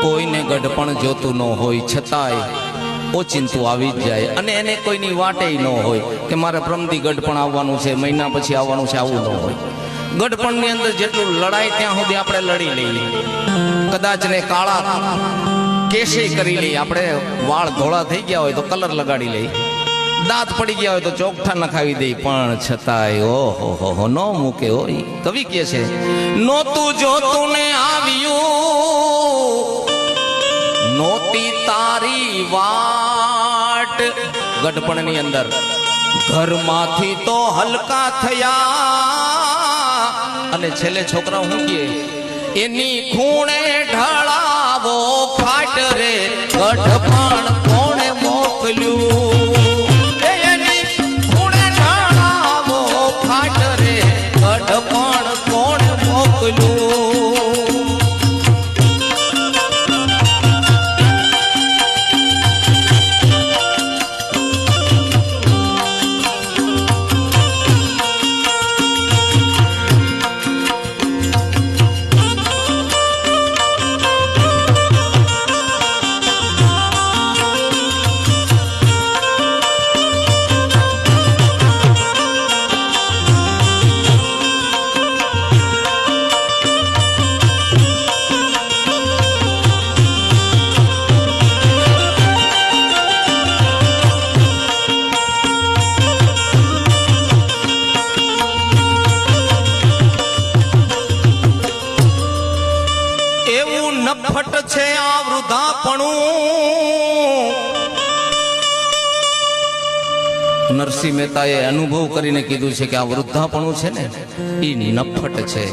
કોઈને ગઢપણ જોતું ન હોય છતાંય ઓચિંતું આવી જ જાય અને એને કોઈની વાટે ન હોય કે મારે પ્રમદી ગઢપણ આવવાનું છે, મહિના પછી આવવાનું છે, આવું ન હોય. ગઢપણની અંદર જેટલું લડાય ત્યાં સુધી આપણે લડી લઈએ. કદાચ ને કાળા કેશે કરી લઈએ, આપણે વાળ ધોળા થઈ ગયા હોય તો કલર લગાડી લઈએ, દાંત પડી ગયા હોય તો ચોકઠા નખાવી દઈ, પણ છતાંય ઓહો ન મૂકે હોય. કવિ કે છે નોતું જોતું ને આવ્યું નોતી તારી વાટ. ગઢપણની અંદર ઘરમાંથી તો હલકા થયા અને છેલ્લે છોકરા હું કે એની ખૂણે ઢળાવો ફાટ રે ગઢપણ કોણે મોકલ્યું. એની ખૂણે ઢળાવો ફાટ રે ગઢપણ કોણે મોકલ્યું. નફટ છે આ વૃદ્ધાપણું. નરસિંહ મહેતાએ અનુભવ કરીને કીધું છે કે આ વૃદ્ધાપણું છે ને એ નફટ છે.